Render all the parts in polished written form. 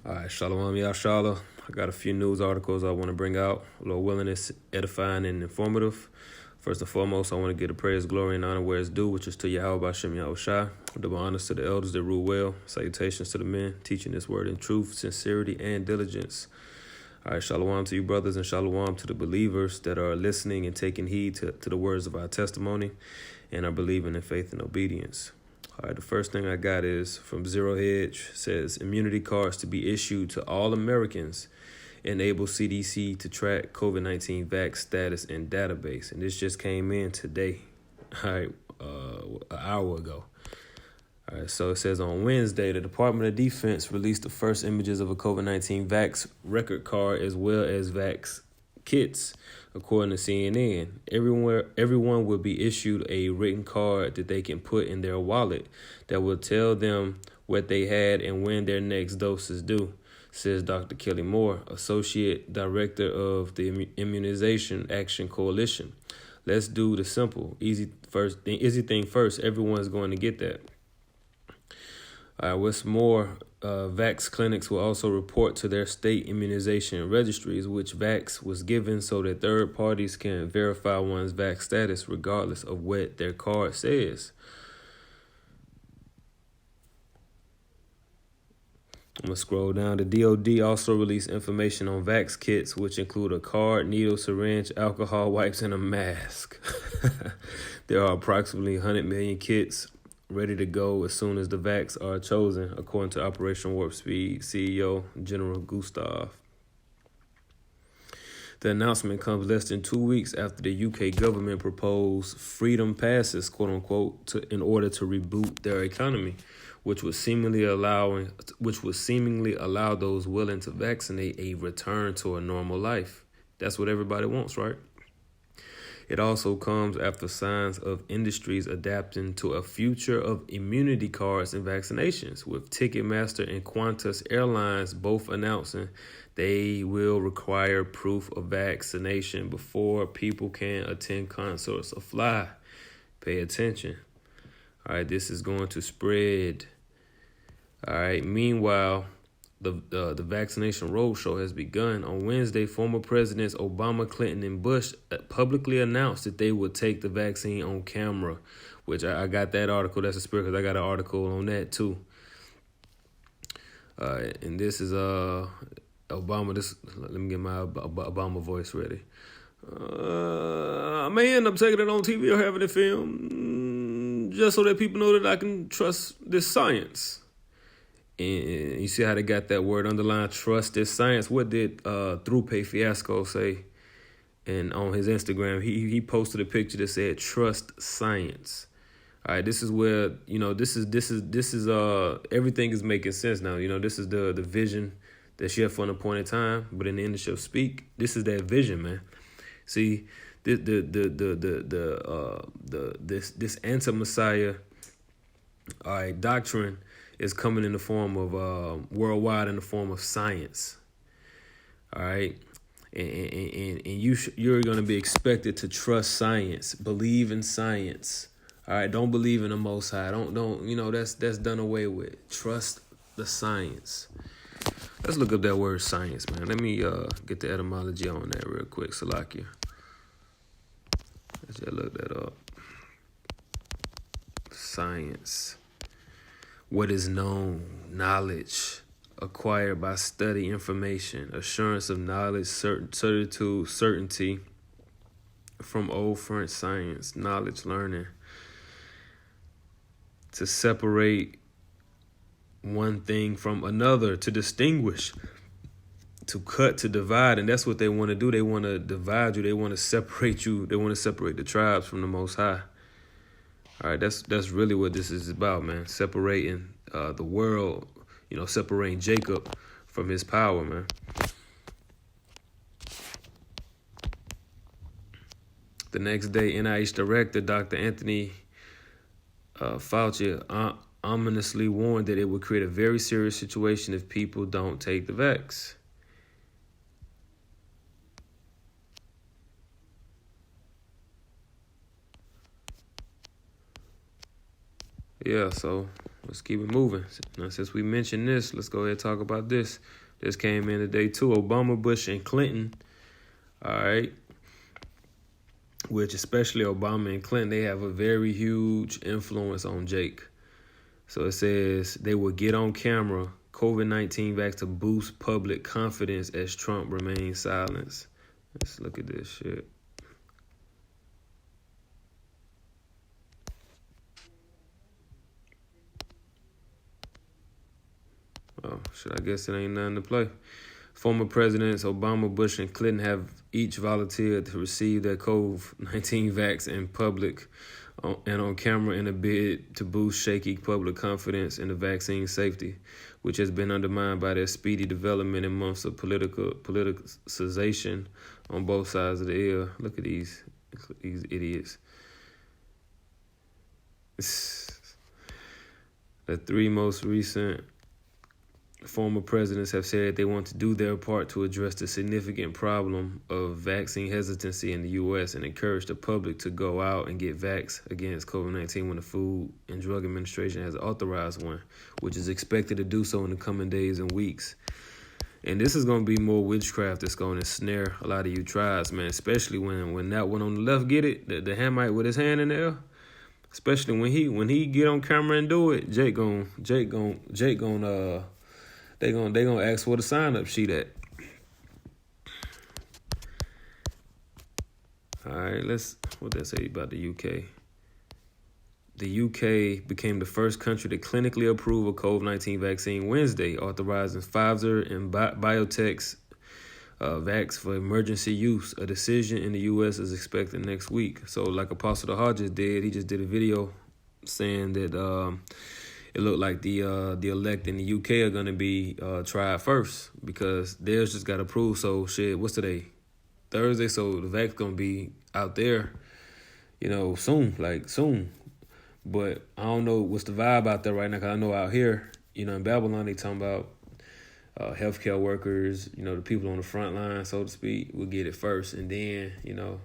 All right, Shalom, Yashala. I got a few news articles I want to bring out. Lord willing, it's edifying and informative. First and foremost, I want to give the praise, glory, and honor where it's due, which is to Yahweh Bashem Yahushai. Double honors to the elders that rule well. Salutations to the men, teaching this word in truth, sincerity, and diligence. All right, shalom to you brothers and shalom to the believers that are listening and taking heed to the words of our testimony and are believing in faith and obedience. All right, the first thing I got is from Zero Hedge. Says immunity cards to be issued to all Americans enable CDC to track COVID-19 vax status and database. And this just came in today, all right, an hour ago. All right, so it says on Wednesday, the Department of Defense released the first images of a COVID-19 vax record card as well as vax kits. According to CNN, everyone will be issued a written card that they can put in their wallet that will tell them what they had and when their next dose is due, says Dr. Kelly Moore, Associate Director of the Immunization Action Coalition. Let's do the simple, easy thing first. Everyone's going to get that. What's more, vax clinics will also report to their state immunization registries which vax was given so that third parties can verify one's vax status regardless of what their card says. I'm going to scroll down. The DOD also released information on vax kits, which include a card, needle, syringe, alcohol wipes, and a mask. There are approximately 100 million kits ready to go as soon as the vax are chosen, according to Operation Warp Speed CEO General Gustav. The announcement comes less than 2 weeks after the UK government proposed freedom passes, quote unquote, in order to reboot their economy, which would seemingly allow those willing to vaccinate a return to a normal life. That's what everybody wants, right? It also comes after signs of industries adapting to a future of immunity cards and vaccinations, with Ticketmaster and Qantas Airlines both announcing they will require proof of vaccination before people can attend concerts or fly. Pay attention. All right, this is going to spread. All right, meanwhile, the vaccination roadshow has begun. On Wednesday, former presidents Obama, Clinton, and Bush publicly announced that they would take the vaccine on camera, which I got that article. That's a spirit because I got an article on that too. And this is Obama. Let me get my Obama voice ready. I may end up taking it on TV or having it filmed just so that people know that I can trust this science. And you see how they got that word underlined, trust this science. What did Throupe Fiasco say? And on his Instagram, he posted a picture that said trust science. All right, this is where, this is everything is making sense now. This is the vision that she had for an appointed time, but in the end shall speak. This is that vision, man. See, this anti-Messiah, all right, doctrine is coming in the form of worldwide in the form of science. All right, and you're going to be expected to trust science, believe in science. All right, don't believe in the Most High. Don't that's done away with. Trust the science. Let's look up that word science, man. Let me get the etymology on that real quick, Salakia. Let's just look that up. Science. What is known, knowledge, acquired by study, information, assurance of knowledge, certitude, certainty, from old French science, knowledge, learning. To separate one thing from another, to distinguish, to cut, to divide, and that's what they want to do. They want to divide you. They want to separate you. They want to separate the tribes from the Most High. All right, that's really what this is about, man. Separating the world, separating Jacob from his power, man. The next day, NIH Director Dr. Anthony Fauci ominously warned that it would create a very serious situation if people don't take the vax. Yeah, so let's keep it moving. Now, since we mentioned this, let's go ahead and talk about this. This came in today too. Obama, Bush, and Clinton. All right. Which especially Obama and Clinton, they have a very huge influence on Jake. So it says they will get on camera COVID-19 vax to boost public confidence as Trump remains silent. Let's look at this shit. Oh, shit, I guess it ain't nothing to play. Former presidents Obama, Bush, and Clinton have each volunteered to receive their COVID-19 vax in public and on camera in a bid to boost shaky public confidence in the vaccine safety, which has been undermined by their speedy development and months of politicization on both sides of the aisle. Look at these idiots. The three most recent former presidents have said they want to do their part to address the significant problem of vaccine hesitancy in the U.S. and encourage the public to go out and get vaxxed against COVID-19 when the Food and Drug Administration has authorized one, which is expected to do so in the coming days and weeks. And this is going to be more witchcraft that's going to snare a lot of you tribes, man, especially when that one on the left get it, the Hamite with his hand in there. Especially when he get on camera and do it, Jake gon' They gonna ask for the sign up sheet at. All right, what that say about the UK? The UK became the first country to clinically approve a COVID-19 vaccine Wednesday, authorizing Pfizer and BioNTech's vax for emergency use. A decision in the U.S. is expected next week. So, like Apostle the Hart just did, he just did a video saying that it looked like the elect in the UK are gonna be tried first because theirs just got approved. So shit, what's today? Thursday. So the vax gonna be out there, soon. But I don't know what's the vibe out there right now. Cause I know out here, in Babylon they talking about healthcare workers, the people on the front line, so to speak, will get it first, and then I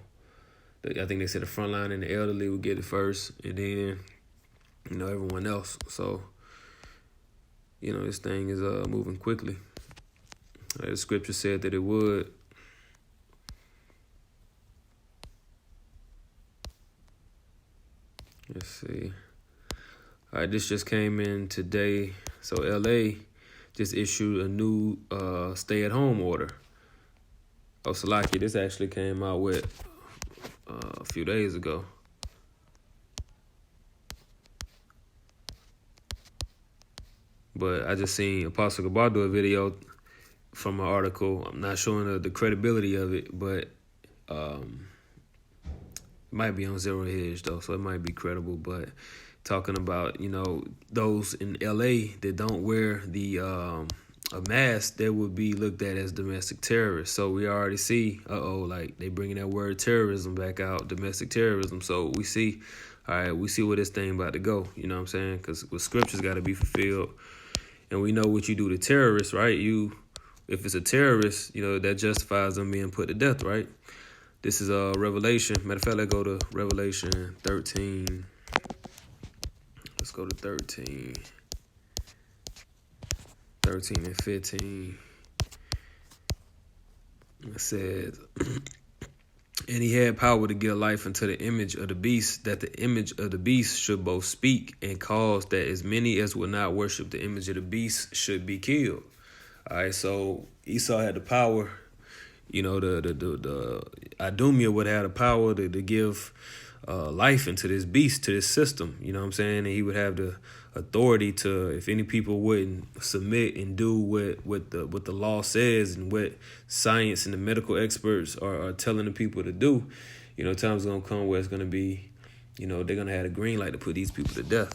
think they said the front line and the elderly will get it first, and then everyone else. So, this thing is moving quickly. The scripture said that it would. Let's see. All right, this just came in today. So LA just issued a new stay-at-home order. Oh, Salaki, this actually came out with a few days ago. But I just seen Apostle Gabar do a video from an article. I'm not showing the credibility of it, but it might be on Zero Hedge, though, so it might be credible. But talking about, those in L.A. that don't wear the a mask, they would be looked at as domestic terrorists. So we already see, they bringing that word terrorism back out, domestic terrorism. So we see, all right, we see where this thing about to go, you know what I'm saying? Because the scriptures got to be fulfilled. And we know what you do to terrorists, right? If it's a terrorist, that justifies them being put to death, right? This is Revelation. Matter of fact, let's go to Revelation 13. Let's go to 13. 13 and 15. It says, and he had power to give life unto the image of the beast, that the image of the beast should both speak and cause that as many as would not worship the image of the beast should be killed. All right, so Esau had the power, the Idumea would have the power to give life into this beast, to this system, you know what I'm saying? And he would have the authority to, if any people wouldn't submit and do what the law says and what science and the medical experts are telling the people to do, time's gonna come where it's gonna be, they're gonna have a green light to put these people to death.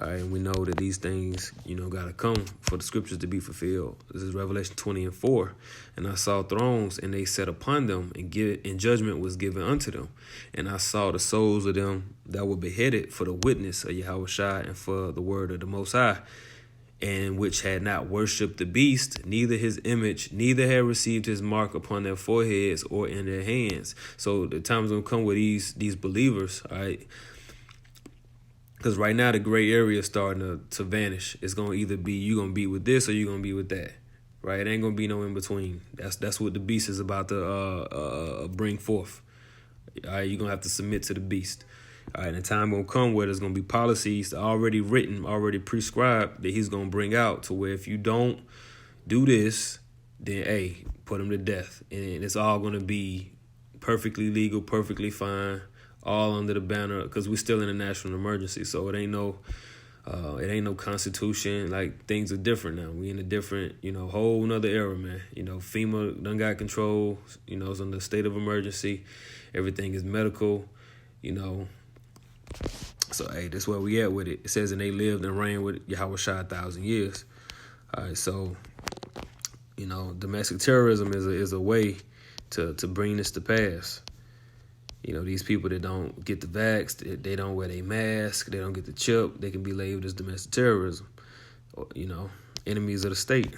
All right, and we know that these things, gotta come for the scriptures to be fulfilled. This is Revelation 20 and 4. And I saw thrones, and they sat upon them, and judgment was given unto them. And I saw the souls of them that were beheaded for the witness of Yahushua and for the word of the Most High, and which had not worshipped the beast, neither his image, neither had received his mark upon their foreheads or in their hands. So the time's gonna come with these believers, all right? Because right now the gray area is starting to vanish. It's gonna either be you gonna be with this or you gonna be with that, right? It ain't gonna be no in between. That's what the beast is about to bring forth. All right, you're gonna have to submit to the beast. All right, and the time gonna come where there's gonna be policies already written, already prescribed that he's gonna bring out to where if you don't do this, then hey, put him to death, and it's all gonna be perfectly legal, perfectly fine, all under the banner because we're still in a national emergency. So it ain't no constitution. Like things are different now. We in a different, whole nother era, man. FEMA done got control. It's under a state of emergency. Everything is medical. So hey, that's where we at with it. It says, and they lived and reigned with Yahweh Shai 1,000 years. All right, so domestic terrorism is a way to bring this to pass. These people that don't get the vax, they don't wear their mask, they don't get the chip, they can be labeled as domestic terrorism, or, enemies of the state.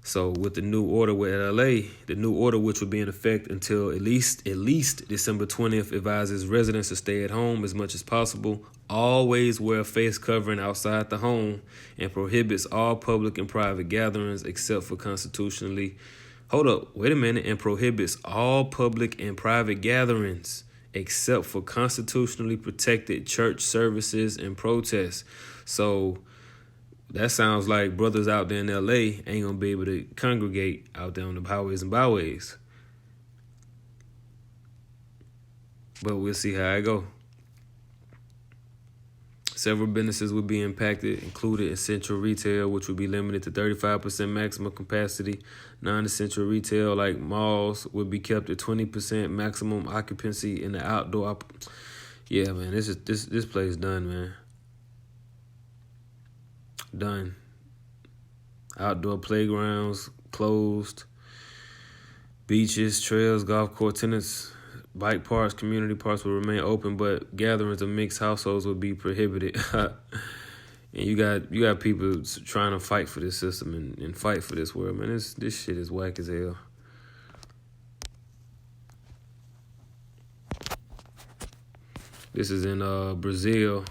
So with the new order with LA, the new order which will be in effect until at least December 20th, advises residents to stay at home as much as possible, always wear a face covering outside the home, and prohibits all public and private gatherings except for constitutionally. Hold up, wait a minute, and prohibits all public and private gatherings except for constitutionally protected church services and protests. So that sounds like brothers out there in LA ain't gonna be able to congregate out there on the highways and byways. But we'll see how it go. Several businesses will be impacted, including essential retail, which will be limited to 35% maximum capacity. Non-essential retail, like malls, will be kept at 20% maximum occupancy in the outdoor. Yeah, man, this place done, man. Done. Outdoor playgrounds closed. Beaches, trails, golf course, tennis, bike parks, community parks will remain open, but gatherings of mixed households will be prohibited. And you got people trying to fight for this system and fight for this world, man. This shit is whack as hell. This is in Brazil.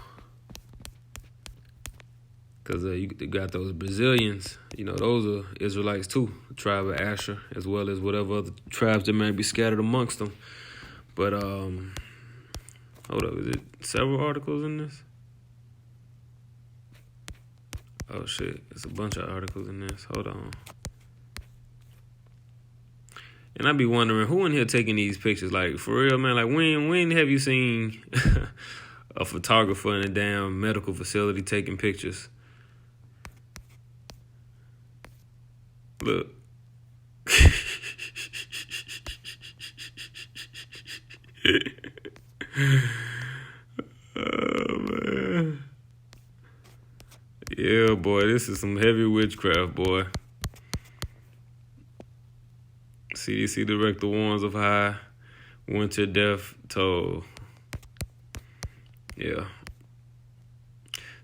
Because you got those Brazilians, those are Israelites too, the tribe of Asher, as well as whatever other tribes that might be scattered amongst them. But, hold up, is it several articles in this? Oh, shit, it's a bunch of articles in this. Hold on. And I be wondering, who in here taking these pictures? Like, for real, man, like, when have you seen a photographer in a damn medical facility taking pictures? Look. Oh, man. Yeah, boy, this is some heavy witchcraft, boy. CDC director warns of high winter death toll. Yeah.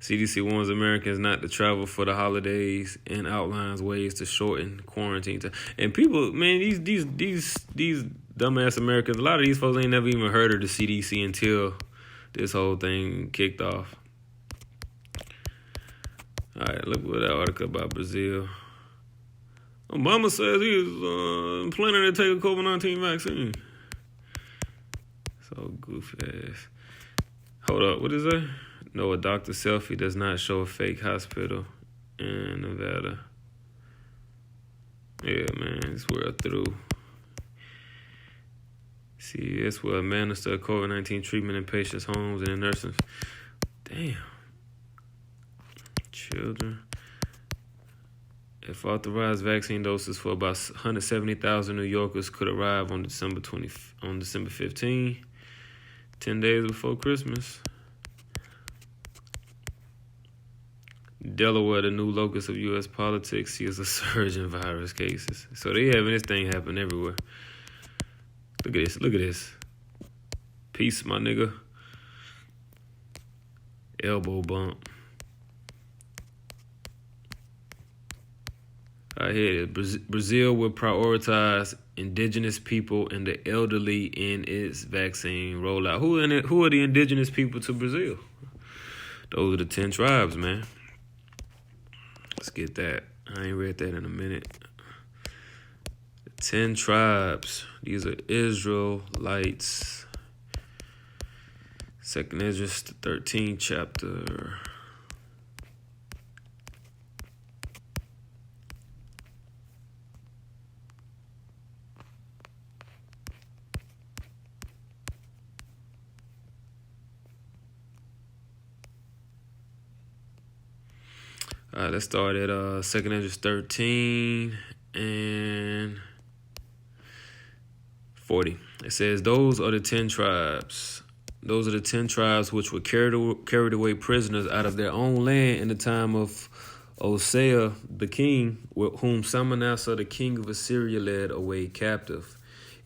CDC warns Americans not to travel for the holidays and outlines ways to shorten quarantine time. And people, man, these dumbass Americans, a lot of these folks ain't never even heard of the CDC until this whole thing kicked off. All right, look at that article about Brazil. Obama says he is planning to take a COVID-19 vaccine. So goofy ass. Hold up, what is that? No, a doctor selfie does not show a fake hospital in Nevada. Yeah, man, it's world through. See, that's where administer COVID-19 treatment in patients' homes and in nursing. Damn. Children. If authorized vaccine doses for about 170,000 New Yorkers could arrive on December 15, 10 days before Christmas. Delaware, the new locus of U.S. politics, sees a surge in virus cases. So they having this thing happen everywhere. Look at this. Peace, my nigga. Elbow bump. I hear it. Brazil will prioritize indigenous people and the elderly in its vaccine rollout. Who are the indigenous people to Brazil? Those are the 10 tribes, man. Let's get that. I ain't read that in a minute. The 10 tribes. These are Israelites. 2nd Ezra, the 13th chapter. All right, let's start at 2nd Ezra 13 and 40. It says, those are the 10 tribes. Those are the 10 tribes which were carried away prisoners out of their own land in the time of Hosea the king, whom Salmanasseh the king of Assyria led away captive.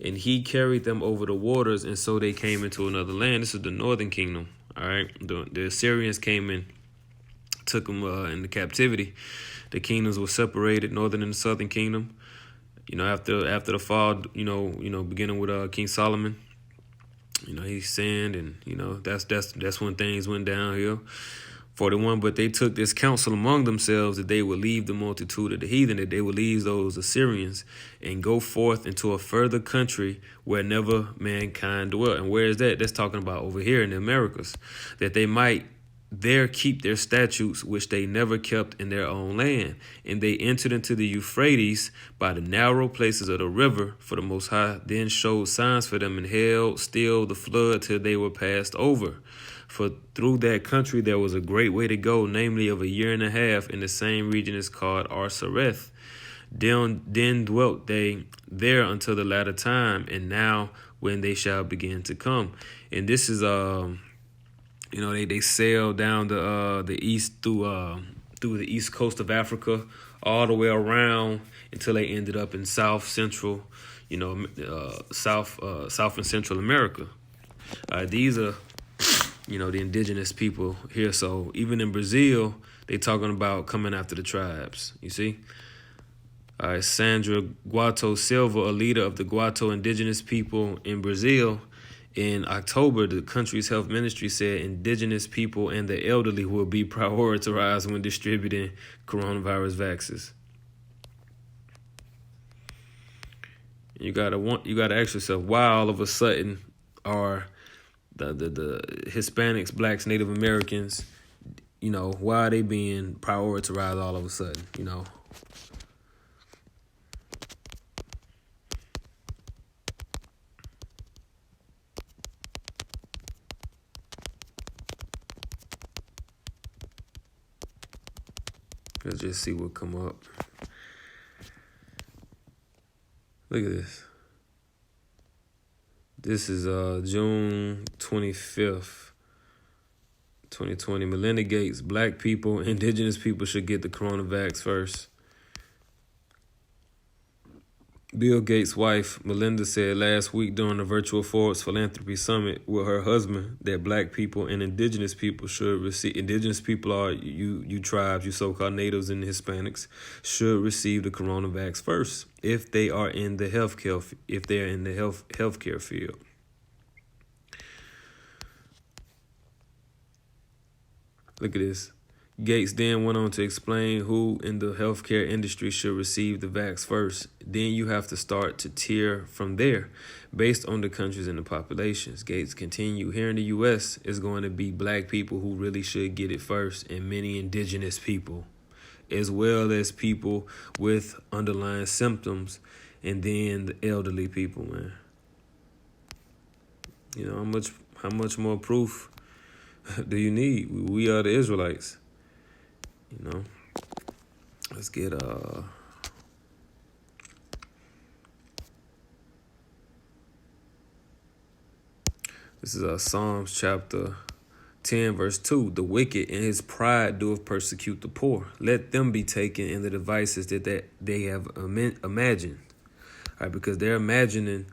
And he carried them over the waters, and so they came into another land. This is the northern kingdom. All right, the Assyrians came in, took them into captivity. The kingdoms were separated, northern and the southern kingdom. After the fall, beginning with King Solomon. He sinned, and that's when things went downhill. 41. But they took this counsel among themselves that they would leave the multitude of the heathen, that they would leave those Assyrians and go forth into a further country where never mankind dwelt. And where is that? That's talking about over here in the Americas, that they might there keep their statutes which they never kept in their own land. And they entered into the Euphrates by the narrow places of the river, for the Most High then showed signs for them and held still the flood till they were passed over. For through that country there was a great way to go, namely of a year and a half, in the same region is called Arsareth. Then dwelt they there until the latter time, and now when they shall begin to come. And this is they sailed down the east through the east coast of Africa, all the way around until they ended up in South and Central America. These are the indigenous people here. So even in Brazil, they talking about coming after the tribes. You see. Sandra Guato Silva, a leader of the Guato indigenous people in Brazil. In October, the country's health ministry said indigenous people and the elderly will be prioritized when distributing coronavirus vaccines. You gotta ask yourself, why all of a sudden are the Hispanics, blacks, Native Americans, why are they being prioritized all of a sudden? Let's just see what come up. Look at this. This is June 25th, 2020. Melinda Gates, black people, indigenous people should get the coronavax first. Bill Gates' wife, Melinda, said last week during the virtual Forbes Philanthropy Summit with her husband that black people and indigenous people should receive, indigenous people are you tribes, you so-called natives and Hispanics, should receive the coronavax first if they are in the healthcare field. Look at this. Gates then went on to explain who in the healthcare industry should receive the vax first. Then you have to start to tier from there based on the countries and the populations. Gates continued, here in the U.S., it's going to be black people who really should get it first, and many indigenous people, as well as people with underlying symptoms, and then the elderly people, man. How much more proof do you need? We are the Israelites. Let's get this is Psalms chapter 10 verse 2. The wicked in his pride doeth persecute the poor. Let them be taken in the devices that they have imagined. All right, because they're imagining,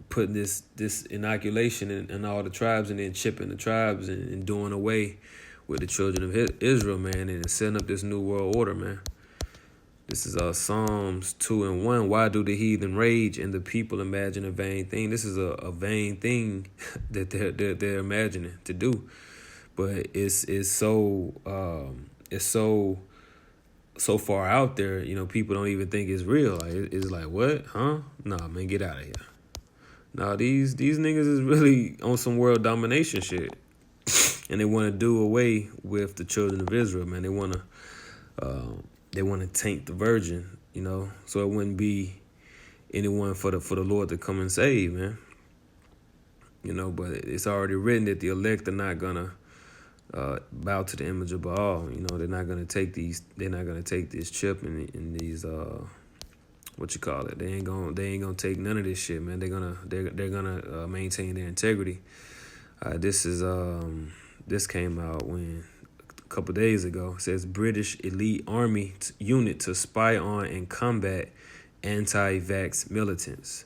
putting this inoculation in all the tribes, and then chipping the tribes and doing away with the children of Israel, man, and setting up this new world order, man. This is Psalms 2:1. Why do the heathen rage and the people imagine a vain thing? This is a vain thing that they're imagining to do. but it's so far out there. People don't even think it's real. Like, it's like, what? Huh? Nah, man, get out of here. Nah, these niggas is really on some world domination shit, and they want to do away with the children of Israel, man. They want to taint the virgin, so it wouldn't be anyone for the Lord to come and save, man. But it's already written that the elect are not gonna bow to the image of Baal. They're not gonna take these. They're not gonna take this chip and these what you call it. They ain't gonna take none of this shit, man. They're gonna maintain their integrity. This came out a couple days ago. It says British elite army unit to spy on and combat anti-vax militants.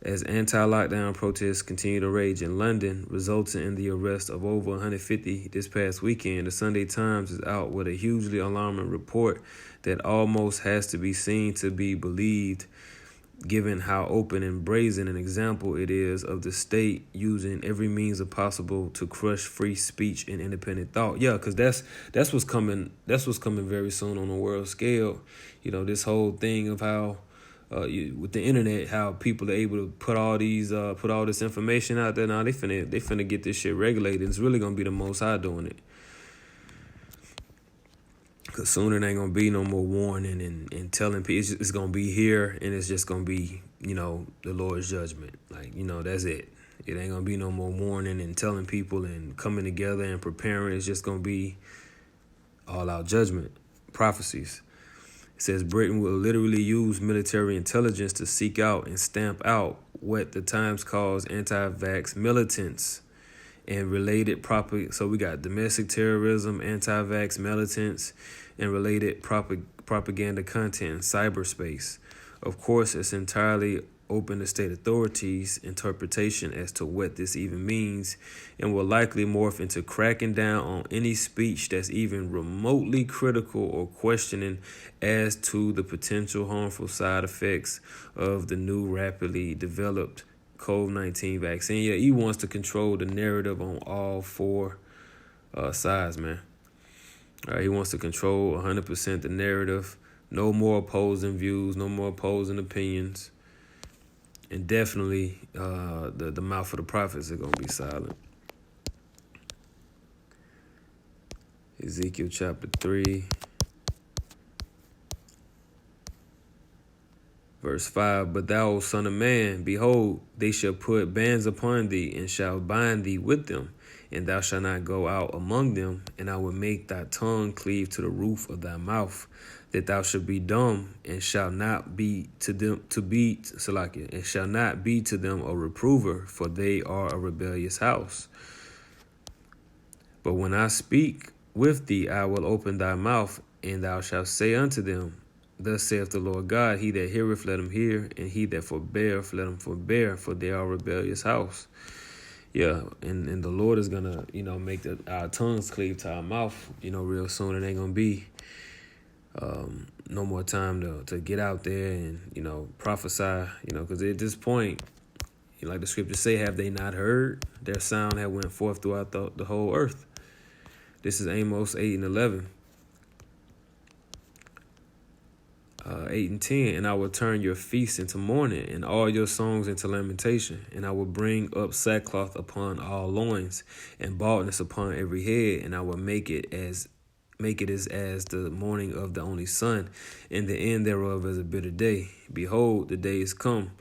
As anti-lockdown protests continue to rage in London, resulting in the arrest of over 150 this past weekend, the Sunday Times is out with a hugely alarming report that almost has to be seen to be believed, given how open and brazen an example it is of the state using every means possible to crush free speech and independent thought. Yeah, because that's what's coming. That's what's coming very soon on a world scale. This whole thing of how with the internet, how people are able to put all this information out there. Now they finna get this shit regulated. It's really gonna be the Most High doing it. Cause soon it ain't gonna be no more warning and telling people. It's gonna be here, and it's just gonna be the Lord's judgment. Like that's it. It ain't gonna be no more warning and telling people and coming together and preparing. It's just gonna be all out judgment, prophecies. It says Britain will literally use military intelligence to seek out and stamp out what the Times calls anti-vax militants and related So we got domestic terrorism, anti-vax militants, and related propaganda content in cyberspace. Of course, it's entirely open to state authorities' interpretation as to what this even means, and will likely morph into cracking down on any speech that's even remotely critical or questioning as to the potential harmful side effects of the new rapidly developed COVID-19 vaccine. Yeah, he wants to control the narrative on all four sides, man. All right, he wants to control 100% the narrative. No more opposing views, no more opposing opinions. And definitely the mouth of the prophets are going to be silent. Ezekiel chapter 3, verse 5. But thou, O son of man, behold, they shall put bands upon thee, and shall bind thee with them, and thou shalt not go out among them, and I will make thy tongue cleave to the roof of thy mouth, that thou shalt be dumb, and shall not be to them and shall not be to them a reprover, for they are a rebellious house. But when I speak with thee, I will open thy mouth, and thou shalt say unto them, Thus saith the Lord God, he that heareth, let him hear, and he that forbeareth, let him forbear, for they are a rebellious house. Yeah, and the Lord is going to, make our tongues cleave to our mouth, real soon. It ain't going to be no more time to get out there and, prophesy, because at this point, like the scriptures say, have they not heard? Their sound have went forth throughout the whole earth. This is Amos 8 and 11. 8 and 10, and I will turn your feasts into mourning, and all your songs into lamentation, and I will bring up sackcloth upon all loins, and baldness upon every head, and I will make it as the morning of the only sun, and the end thereof as a bitter day. Behold, the day is come,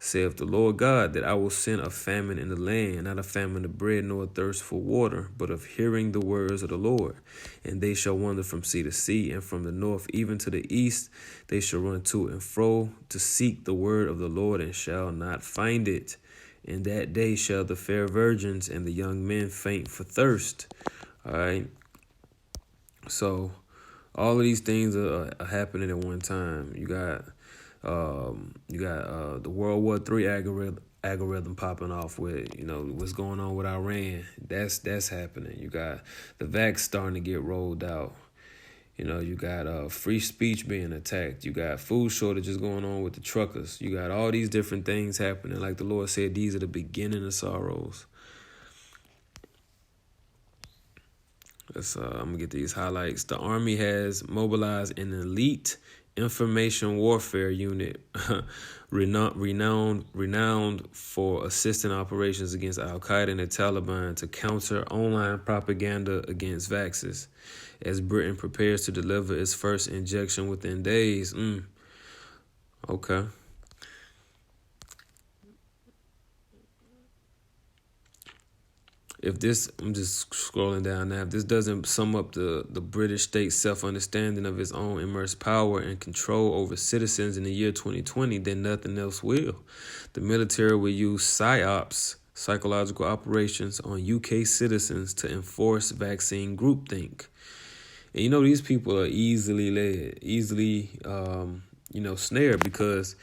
saith the Lord God, that I will send a famine in the land, not a famine of bread, nor a thirst for water, but of hearing the words of the Lord. And they shall wander from sea to sea, and from the north even to the east. They shall run to and fro to seek the word of the Lord, and shall not find it. In that day shall the fair virgins and the young men faint for thirst. All right. So all of these things are happening at one time. You got the World War III algorithm popping off with, what's going on with Iran. That's happening. You got the vax starting to get rolled out. You got free speech being attacked. You got food shortages going on with the truckers. You got all these different things happening. Like the Lord said, these are the beginning of sorrows. I'm gonna get these highlights. The Army has mobilized an elite information warfare unit, renowned for assisting operations against Al Qaeda and the Taliban to counter online propaganda against vaxxers, as Britain prepares to deliver its first injection within days. Okay. If this, I'm just scrolling down now, if this doesn't sum up the British state's self-understanding of its own immense power and control over citizens in the year 2020, then nothing else will. The military will use PSYOPs, psychological operations, on UK citizens to enforce vaccine groupthink. And these people are easily led, easily, snared because,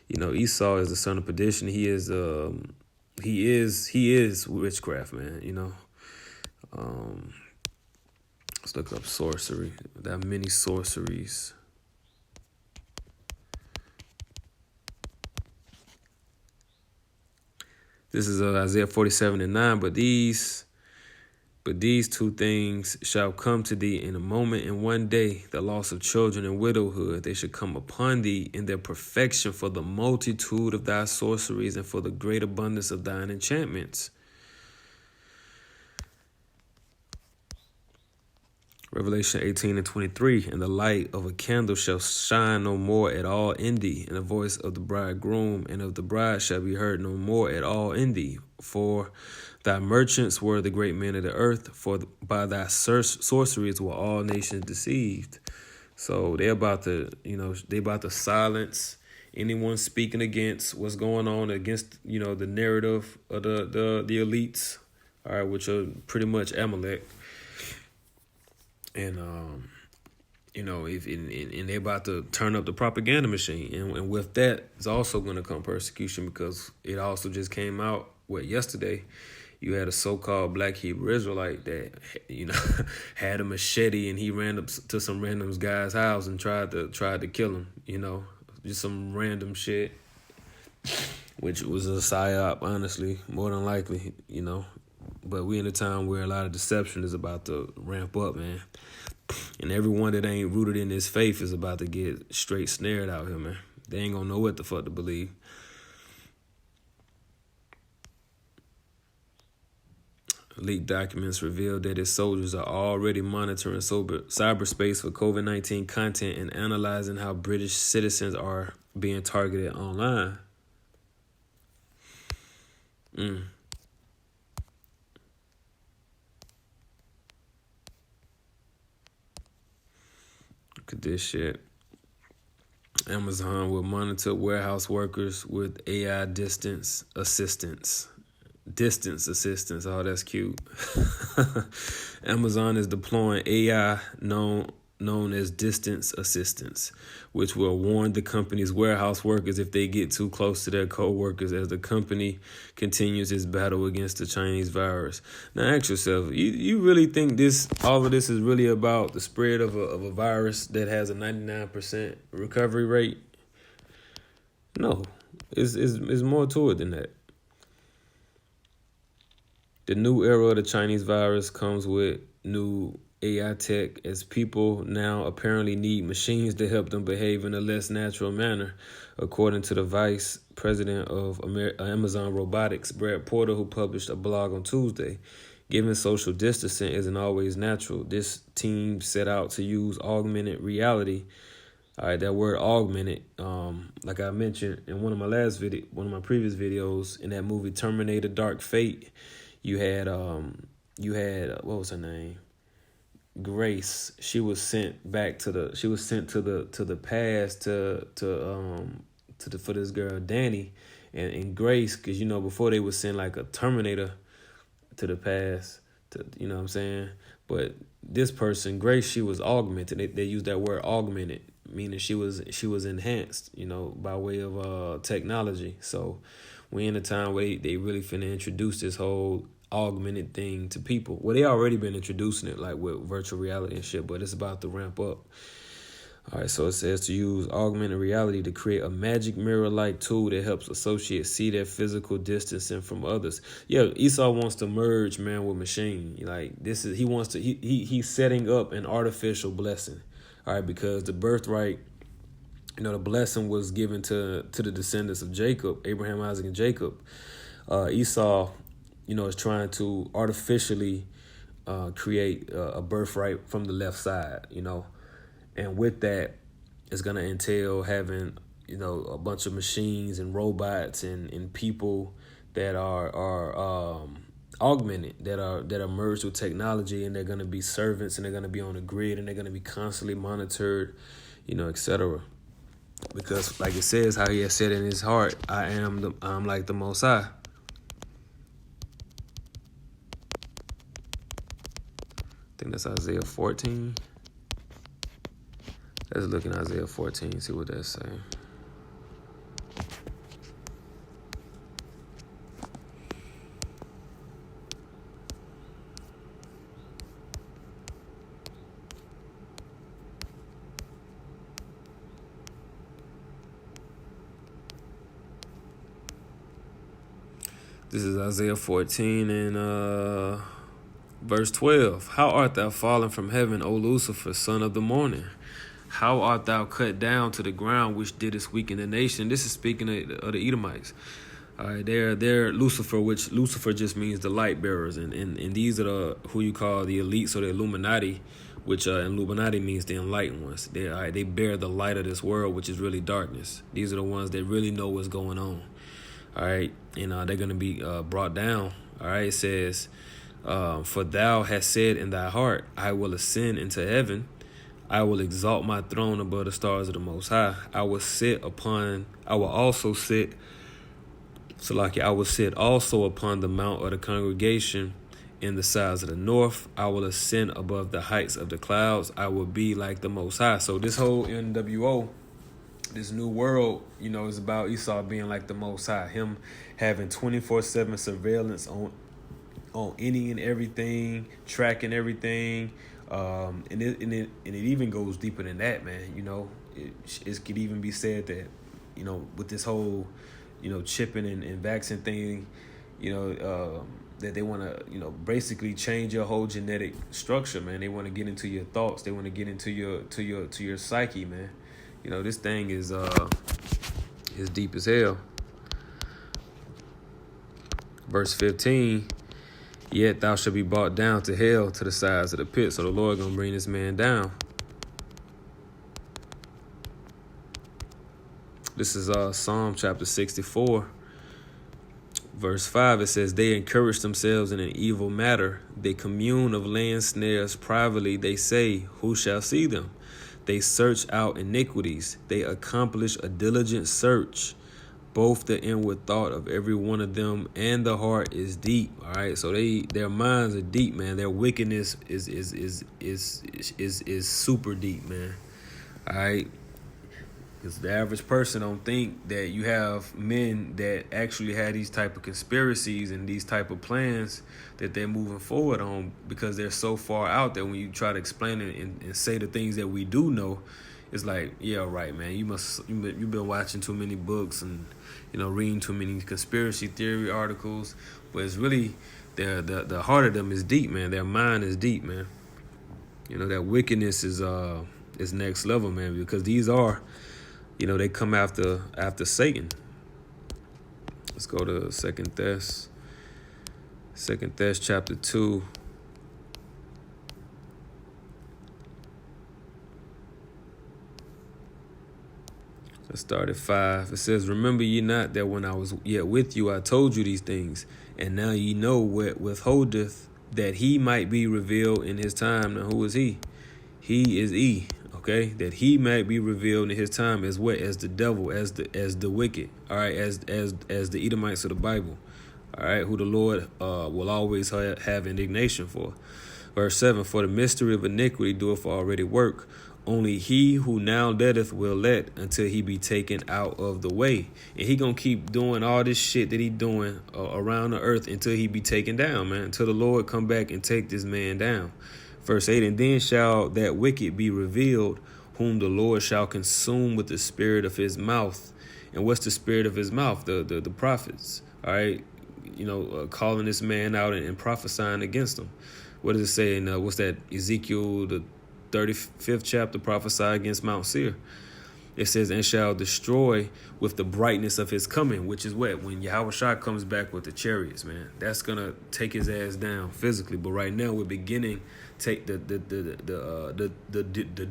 Esau is the son of perdition. He is witchcraft, man. Let's look up sorcery. There are many sorceries. This is Isaiah 47:9. But these two things shall come to thee in a moment, in one day, the loss of children and widowhood. They should come upon thee in their perfection for the multitude of thy sorceries and for the great abundance of thine enchantments. Revelation 18:23, and the light of a candle shall shine no more at all in thee, and the voice of the bridegroom and of the bride shall be heard no more at all in thee. For thy merchants were the great men of the earth, for by thy sorceries were all nations deceived. So they're about to silence anyone speaking against what's going on, against the narrative of the elites, all right, which are pretty much Amalek. And and they're about to turn up the propaganda machine, and with that is also going to come persecution, because it also just came out yesterday. You had a so-called black Hebrew Israelite that had a machete, and he ran up to some random guy's house and tried to kill him. Just some random shit, which was a psyop, honestly, more than likely. But we in a time where a lot of deception is about to ramp up, man. And everyone that ain't rooted in this faith is about to get straight snared out here, man. They ain't gonna know what the fuck to believe. Leaked documents revealed that its soldiers are already monitoring cyberspace for COVID-19 content and analyzing how British citizens are being targeted online. Look at this shit. Amazon will monitor warehouse workers with AI distance assistance. Oh, that's cute. Amazon is deploying AI known as distance assistance, which will warn the company's warehouse workers if they get too close to their co-workers as the company continues its battle against the Chinese virus. Now ask yourself, you really think all of this is really about the spread of a virus that has a 99% recovery rate? No, it's more to it than that. The new era of the Chinese virus comes with new AI tech, as people now apparently need machines to help them behave in a less natural manner, according to the vice president of Amazon Robotics, Brad Porter, who published a blog on Tuesday. Given social distancing isn't always natural, this team set out to use augmented reality. All right, that word augmented, like I mentioned in one of my previous videos, in that movie Terminator Dark Fate, you had what was her name? Grace. She was sent to the past for this girl Danny, and Grace, because before they would send like a Terminator to the past, what I'm saying? But this person, Grace, she was augmented. They used that word augmented, meaning she was enhanced, by way of technology. So we're in a time where they really finna introduce this whole augmented thing to people. Well, they already been introducing it, like with virtual reality and shit, but it's about to ramp up. All right, so it says to use augmented reality to create a magic mirror-like tool that helps associates see their physical distancing from others. Yeah, Esau wants to merge man with machine. Like he's setting up an artificial blessing. All right, because the birthright, the blessing was given to the descendants of Jacob, Abraham, Isaac, and Jacob. Esau, is trying to artificially create a birthright from the left side, and with that, it's going to entail having, a bunch of machines and robots and people that are augmented, that are merged with technology, and they're going to be servants, and they're going to be on the grid, and they're going to be constantly monitored, etc. Because, like it says, how he has said in his heart, I'm like the Most High. I think that's Isaiah 14. Let's look in Isaiah 14, see what that's saying. This is Isaiah 14 and verse 12. How art thou fallen from heaven, O Lucifer, son of the morning? How art thou cut down to the ground, which didst weaken the nation? This is speaking of the Edomites. All right, they're Lucifer, which Lucifer just means the light bearers, and these are who you call the elites or the Illuminati, which Illuminati means the enlightened ones. They bear the light of this world, which is really darkness. These are the ones that really know what's going on. All right, and they're going to be brought down. All right, it says, for thou hast said in thy heart, I will ascend into heaven. I will exalt my throne above the stars of the Most High. I will also sit also upon the mount of the congregation in the sides of the north. I will ascend above the heights of the clouds. I will be like the Most High. So this whole NWO, this new world, is about Esau being like the Most High. Him having 24/7 surveillance on any and everything, tracking everything. And it even goes deeper than that, man. It could even be said that, with this whole, chipping and vaccine thing, that they want to, basically change your whole genetic structure, man. They want to get into your thoughts. They want to get into your psyche, man. This thing is deep as hell. Verse 15. Yet thou shalt be brought down to hell, to the sides of the pit. So the Lord gonna bring this man down. This is Psalm chapter 64, verse 5. It says, they encourage themselves in an evil matter. They commune of land snares privately. They say, who shall see them? They search out iniquities. They accomplish a diligent search. Both the inward thought of every one of them and the heart is deep. All right, so their minds are deep, man. Their wickedness is super deep, man. All right, because the average person don't think that you have men that actually have these type of conspiracies and these type of plans that they're moving forward on, because they're so far out that when you try to explain it and say the things that we do know, it's like, yeah, right, man. You've been watching too many books and reading too many conspiracy theory articles. But it's really the heart of them is deep, man. Their mind is deep, man. That wickedness is next level, man. Because these are, they come after Satan. Let's go to Second Thess chapter 2. Let's start at 5. It says, remember ye not that when I was yet with you, I told you these things, and now ye know what withholdeth, that he might be revealed in his time. Now, who is he? He is E. Okay, that he might be revealed in his time as what? As the devil, as the wicked. All right, as the Edomites of the Bible. All right, who the Lord will always have indignation for. Verse 7, for the mystery of iniquity doeth already work. Only he who now letteth will let until he be taken out of the way. And he gonna keep doing all this shit that he doing around the earth until he be taken down, man. Until the Lord come back and take this man down. Verse 8, and then shall that wicked be revealed, whom the Lord shall consume with the spirit of his mouth. And what's the spirit of his mouth? The prophets, all right? Calling this man out and prophesying against him. What does it say in, what's that, Ezekiel, the 35th chapter, prophesy against Mount Seir. It says, and shall destroy with the brightness of his coming, which is what? When Yahweh Shah comes back with the chariots, man. That's going to take his ass down physically. But right now we're beginning take the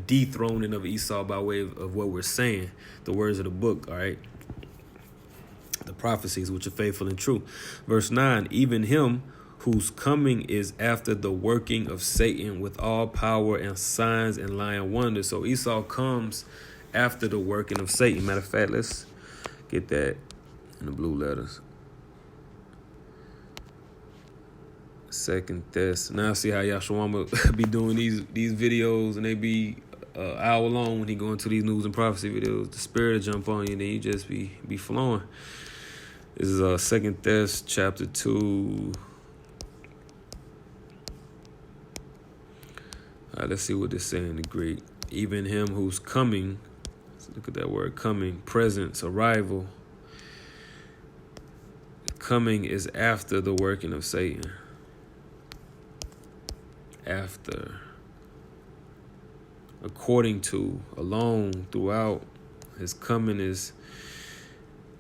dethroning of Esau by way of what we're saying, the words of the book, all right? The prophecies which are faithful and true. Verse 9, even him whose coming is after the working of Satan with all power and signs and lying wonders. So Esau comes after the working of Satan. Matter of fact, let's get that in the blue letters. Second Thess. Now see how Yahshua be doing these videos, and they be hour long when he go into these news and prophecy videos. The spirit will jump on you, and then you just be flowing. This is Second Thess chapter 2. All right, let's see what this say in the Greek. Even him who's coming. Let's look at that word coming. Presence, arrival. Coming is after the working of Satan. After. According to, alone, throughout. His coming is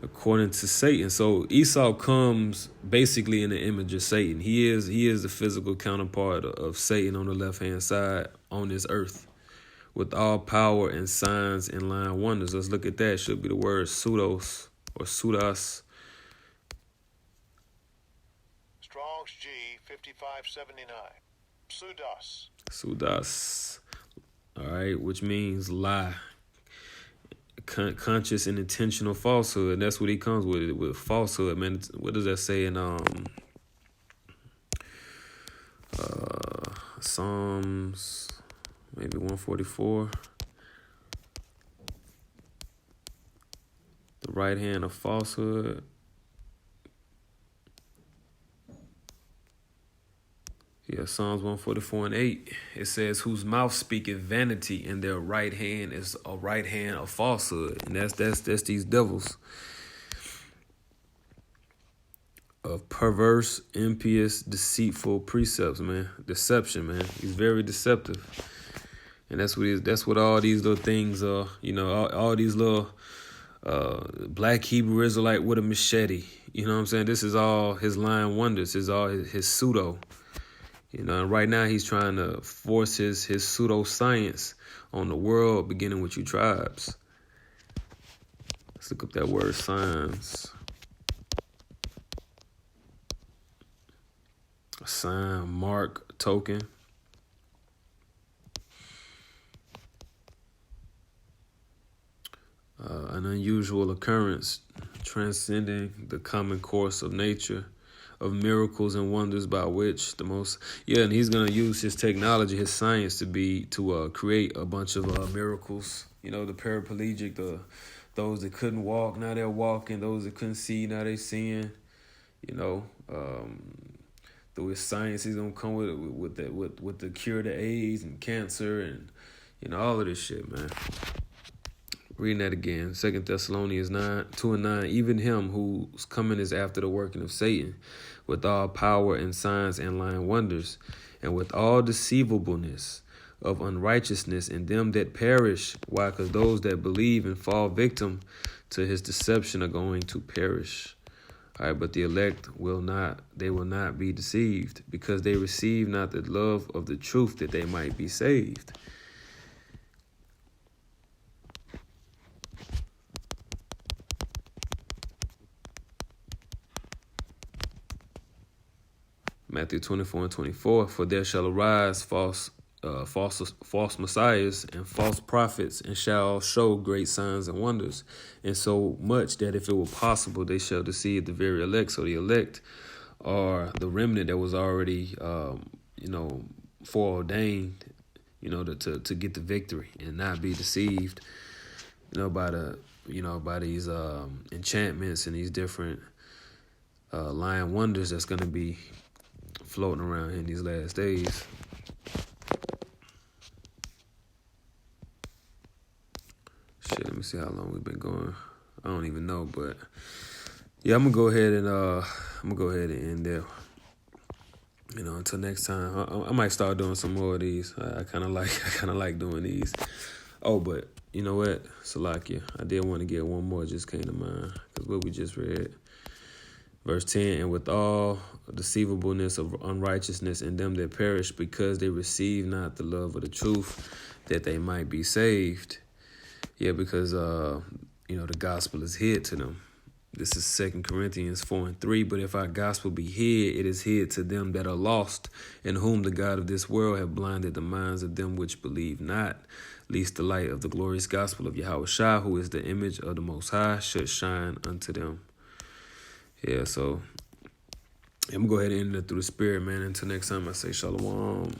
according to Satan. So Esau comes basically in the image of Satan. He is the physical counterpart of Satan on the left-hand side on this earth, with all power and signs and lying wonders. Let's look at that. Should be the word pseudos or pseudos. Strong's G 5579. Pseudos. Pseudos. All right, which means lie. Conscious and intentional falsehood. And that's what he comes with falsehood, man. What does that say in Psalms maybe 144? The right hand of falsehood. Yeah, Psalms 144:8. It says, whose mouth speaketh vanity, and their right hand is a right hand of falsehood. And that's these devils of perverse, impious, deceitful precepts, man. Deception, man. He's very deceptive. And that's what all these little things are, all these little black Hebrew Israelite with a machete. You know what I'm saying? This is all his lying wonders. This is all his pseudo. And right now he's trying to force his pseudoscience on the world, beginning with you tribes. Let's look up that word signs. A sign, mark, token. An unusual occurrence transcending the common course of nature, of miracles and wonders by which and he's going to use his technology, his science to create a bunch of miracles. The paraplegic, those that couldn't walk, now they're walking. Those that couldn't see, now they're seeing. Through his science, he's going to come with the cure to AIDS and cancer and all of this shit, man. Reading that again, 2 Thessalonians 2:9. Even him whose coming is after the working of Satan, with all power and signs and lying wonders, and with all deceivableness of unrighteousness in them that perish. Why? Because those that believe and fall victim to his deception are going to perish. All right, but the elect will not be deceived, because they receive not the love of the truth, that they might be saved. Matthew 24:24, for there shall arise false messiahs and false prophets, and shall show great signs and wonders, and so much that if it were possible, they shall deceive the very elect. So the elect are the remnant that was already, foreordained, to get the victory and not be deceived, by these enchantments and these different lying wonders that's going to be floating around in these last days. see how long we've been going. I don't even know, but yeah, I'm gonna go ahead and end there. Until next time, I might start doing some more of these. I kind of like doing these. Oh, but you know what, Salakia, I did want to get one more. Just came to mind because what we just read, verse 10, and with all deceivableness of unrighteousness in them that perish, because they receive not the love of the truth, that they might be saved. Yeah, because the gospel is hid to them. This is 2 Corinthians 4:3. But if our gospel be hid, it is hid to them that are lost, in whom the God of this world have blinded the minds of them which believe not, lest the light of the glorious gospel of Yahushua, who is the image of the Most High, should shine unto them. Yeah, so I'm going to go ahead and end it through the Spirit, man. Until next time, I say shalom.